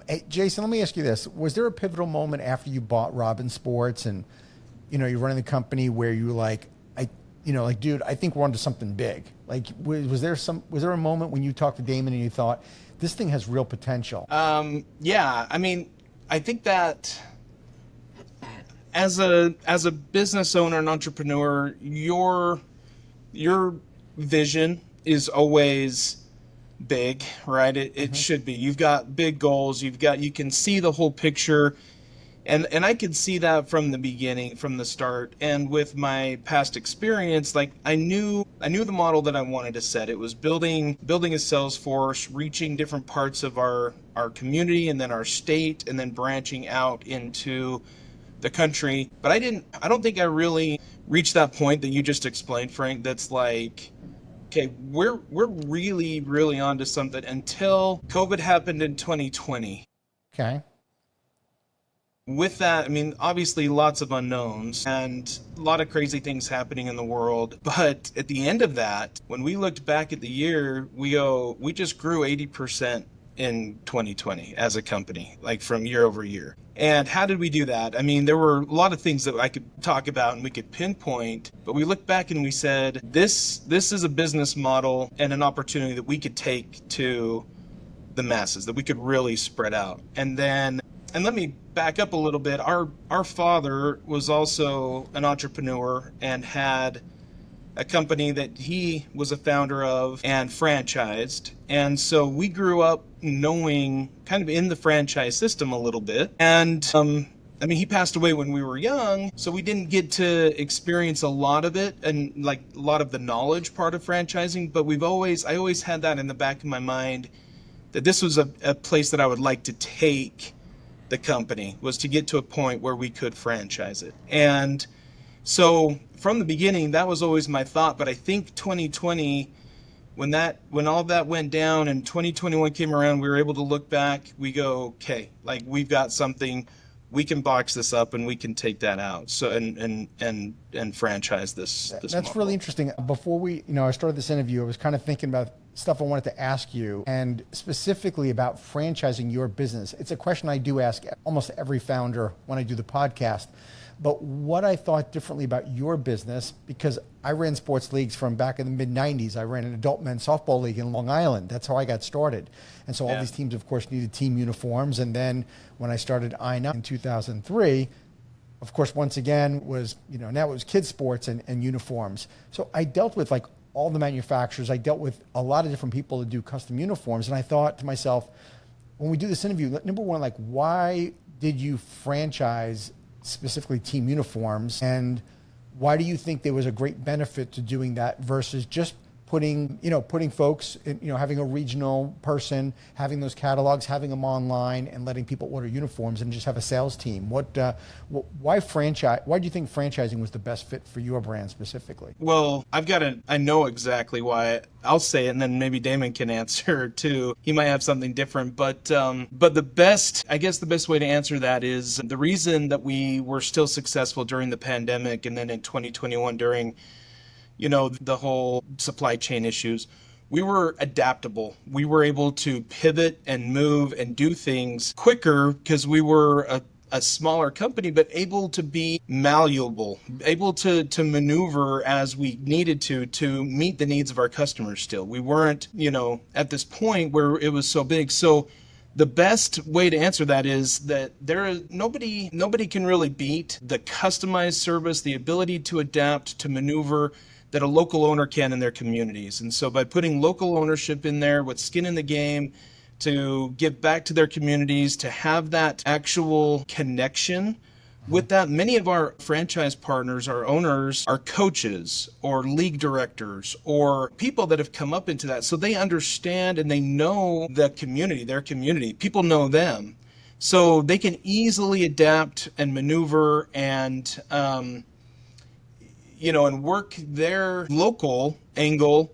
Hey, Jason, let me ask you this. Was there a pivotal moment after you bought Robin Sports and, you're running the company where you were like, like, dude, I think we're onto something big. Like, was there a moment when you talked to Damon and you thought, this thing has real potential? Yeah, I mean, I think that as a business owner and entrepreneur, your vision is always big, right? It Hmm. should be. You've got big goals, you can see the whole picture. And I could see that from the beginning, from the start. And with my past experience, like I knew the model that I wanted to set. It was building a sales force, reaching different parts of our community and then our state, and then branching out into the country. But I don't think I really reached that point that you just explained, Frank, that's like, okay, we're really, really onto something until COVID happened in 2020. Okay. With that, I mean, obviously lots of unknowns and a lot of crazy things happening in the world. But at the end of that, when we looked back at the year, we just grew 80% in 2020 as a company, like from year over year. And how did we do that? I mean, there were a lot of things that I could talk about and we could pinpoint, but we looked back and we said, this is a business model and an opportunity that we could take to the masses, that we could really spread out. And let me back up a little bit. Our father was also an entrepreneur and had a company that he was a founder of and franchised. And so we grew up knowing kind of in the franchise system a little bit. And I mean, he passed away when we were young, so we didn't get to experience a lot of it and like a lot of the knowledge part of franchising. But I always had that in the back of my mind that this was a place that I would like to take the company, was to get to a point where we could franchise it. And so from the beginning, that was always my thought. But I think 2020, when all that went down and 2021 came around, we were able to look back. We go, okay, like we've got something, we can box this up and we can take that out. So and franchise this That's really model. interesting. Before I started this interview, I was kind of thinking about stuff I wanted to ask you, and specifically about franchising your business. It's a question I do ask almost every founder when I do the podcast. But what I thought differently about your business, because I ran sports leagues from back in the mid 90s. I ran an adult men's softball league in Long Island. That's how I got started. And so all Yeah. these teams, of course, needed team uniforms. And then when I started INA in 2003, of course, once again was, now it was kids sports and uniforms. So I dealt with like all the manufacturers. I dealt with a lot of different people to do custom uniforms. And I thought to myself, when we do this interview, number one, like, why did you franchise specifically team uniforms? And why do you think there was a great benefit to doing that versus just putting folks in, having a regional person, having those catalogs, having them online, and letting people order uniforms and just have a sales team? Why franchise? Why do you think franchising was the best fit for your brand specifically? Well, I know exactly why. I'll say it and then maybe Damon can answer too. He might have something different, but I guess the best way to answer that is the reason that we were still successful during the pandemic and then in 2021 during, the whole supply chain issues. We were adaptable. We were able to pivot and move and do things quicker because we were a smaller company, but able to be malleable, able to maneuver as we needed to meet the needs of our customers still. We weren't, at this point where it was so big. So the best way to answer that is that there is nobody can really beat the customized service, the ability to adapt, to maneuver that a local owner can in their communities. And so by putting local ownership in there with skin in the game, to give back to their communities, to have that actual connection with that. Many of our franchise partners, our owners, are coaches or league directors or people that have come up into that. So they understand and they know the community, their community. People know them. So they can easily adapt and maneuver and work their local angle,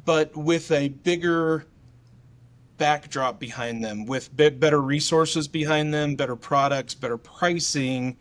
but with a bigger backdrop behind them, with better resources behind them, better products, better pricing.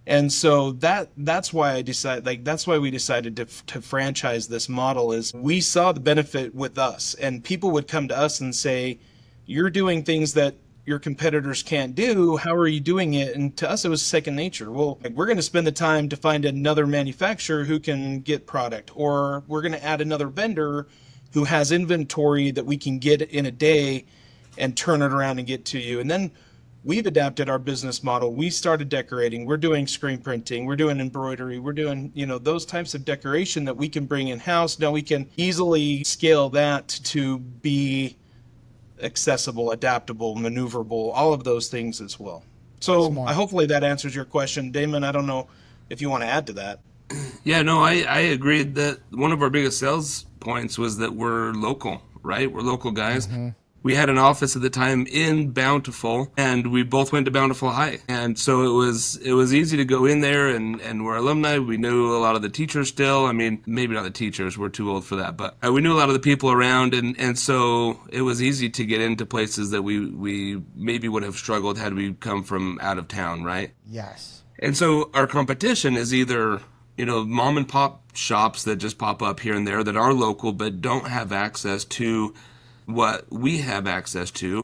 And so that's why that's why we decided to franchise this model. Is we saw the benefit with us, and people would come to us and say, you're doing things that your competitors can't do. How are you doing it? And to us, it was second nature. Well, like, we're going to spend the time to find another manufacturer who can get product, or we're going to add another vendor who has inventory that we can get in a day and turn it around and get to you. And then we've adapted our business model. We started decorating. We're doing screen printing. We're doing embroidery. We're doing, those types of decoration that we can bring in house. Now we can easily scale that to be accessible, adaptable, maneuverable, all of those things as well. So Smart. hopefully that answers your question. Damon, I don't know if you want to add to that. Yeah, no, I agreed that one of our biggest sales points was that we're local, right? We're local guys. We had an office at the time in Bountiful, and we both went to Bountiful High. And so it was easy to go in there, and we're alumni. We knew a lot of the teachers still. I mean, maybe not the teachers, we're too old for that, but we knew a lot of the people around, and so it was easy to get into places that we maybe would have struggled had we come from out of town, right? Yes. And so our competition is either, mom and pop shops that just pop up here and there that are local but don't have access to what we have access to,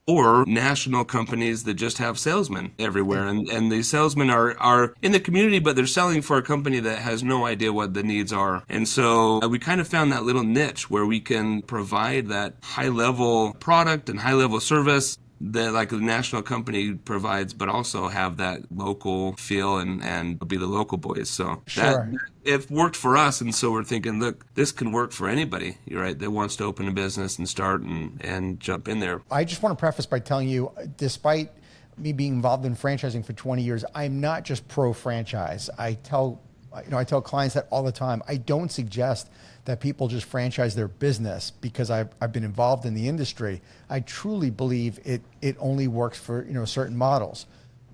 or national companies that just have salesmen everywhere. And the salesmen are in the community, but they're selling for a company that has no idea what the needs are. And so we kind of found that little niche where we can provide that high-level product and high-level service that like the national company provides, but also have that local feel and be the local boys. So Sure. that it worked for us, and so we're thinking, look, this can work for anybody, you're right, that wants to open a business and start and jump in there. I just want to preface by telling you, despite me being involved in franchising for 20 years, I'm not just pro franchise. I tell clients that all the time. I don't suggest that people just franchise their business because I've been involved in the industry. I truly believe it only works for certain models.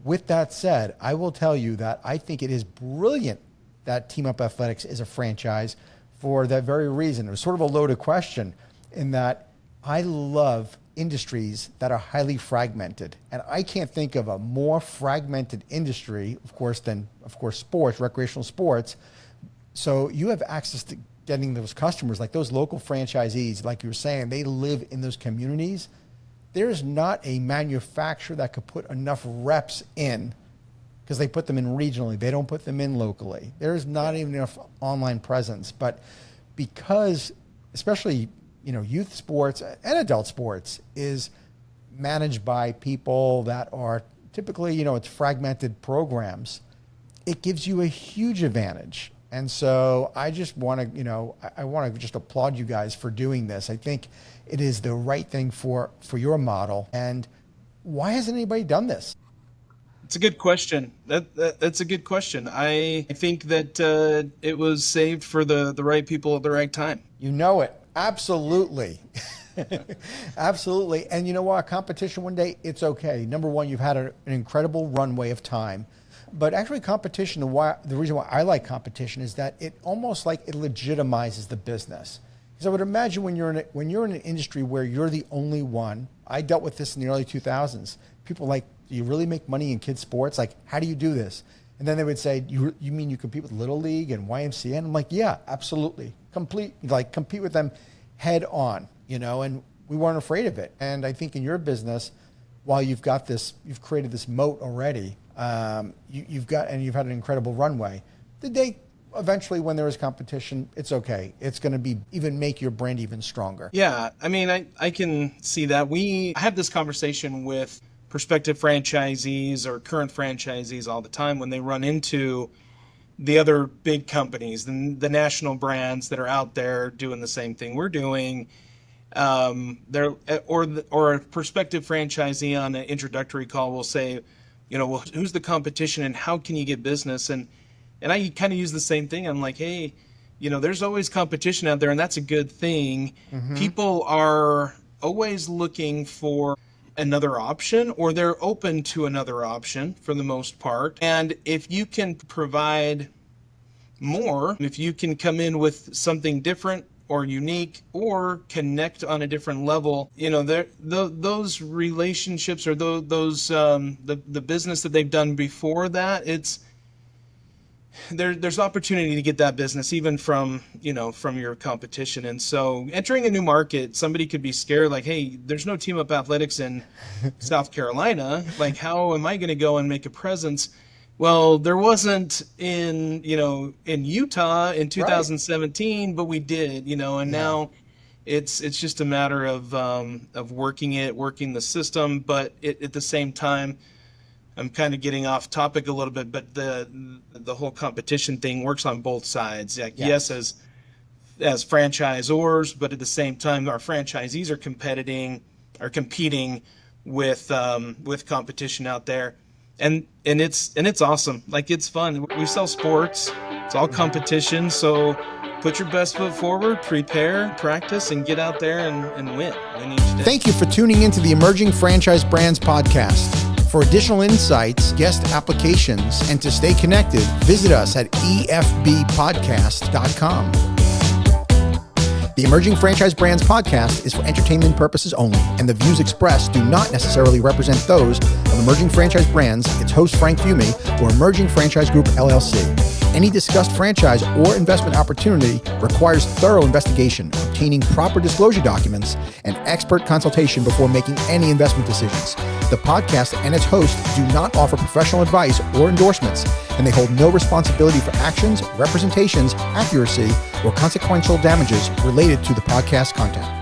With that said, I will tell you that I think it is brilliant that Team Up Athletics is a franchise for that very reason. It was sort of a loaded question in that I love industries that are highly fragmented. And I can't think of a more fragmented industry, of course, than sports, recreational sports. So you have access to getting those customers, like those local franchisees, like you were saying, they live in those communities. There's not a manufacturer that could put enough reps in, because they put them in regionally. They don't put them in locally. There's not even enough online presence. But because, especially, youth sports and adult sports is managed by people that are typically, it's fragmented programs, it gives you a huge advantage. And so I just want to, I want to just applaud you guys for doing this. I think it is the right thing for your model. And why hasn't anybody done this? It's a good question. That's a good question. I think that it was saved for the right people at the right time. You know it. Absolutely. Absolutely. And you know what? Competition one day, it's okay. Number one, you've had an incredible runway of time. But actually competition, the reason why I like competition is that it almost like it legitimizes the business. Because I would imagine when you're in an industry where you're the only one, I dealt with this in the early 2000s. People like, do you really make money in kids sports? Like, how do you do this? And then they would say, you mean you compete with Little League and YMCA? And I'm like, yeah, absolutely. Compete with them head on, and we weren't afraid of it. And I think in your business, while you've created this moat already, you've had an incredible runway. The day eventually when there is competition, it's okay. It's going to even make your brand even stronger. Yeah, I mean, I can see that. I have this conversation with prospective franchisees or current franchisees all the time when they run into the other big companies, the national brands that are out there doing the same thing we're doing. Or a prospective franchisee on an introductory call will say, well, who's the competition and how can you get business? And I kind of use the same thing. I'm like, hey, there's always competition out there, and that's a good thing. Mm-hmm. People are always looking for another option, or they're open to another option for the most part. And if you can provide more, if you can come in with something different or unique or connect on a different level, those relationships or the business that they've done before that, there's opportunity to get that business even from, from your competition. And so entering a new market, somebody could be scared, like, hey, there's no Team Up Athletics in South Carolina. Like, how am I going to go and make a presence? Well, there wasn't in Utah in 2017, but we did, and now it's just a matter of working the system. But at the same time, I'm kind of getting off topic a little bit, but the whole competition thing works on both sides. Like, yes, as franchisors, but at the same time, our franchisees are competing with competition out there, and it's awesome. Like, it's fun. We sell sports. It's all competition. So put your best foot forward, prepare, practice, and get out there and win each day. Thank you for tuning into the Emerging Franchise Brands podcast. For additional insights, guest applications, and to stay connected, visit us at efbpodcast.com. The Emerging Franchise Brands podcast is for entertainment purposes only, and the views expressed do not necessarily represent those of Emerging Franchise Brands, its host Frank Fiume, or Emerging Franchise Group LLC. Any discussed franchise or investment opportunity requires thorough investigation, obtaining proper disclosure documents, and expert consultation before making any investment decisions. The podcast and its host do not offer professional advice or endorsements, and they hold no responsibility for actions, representations, accuracy, or consequential damages related to the podcast content.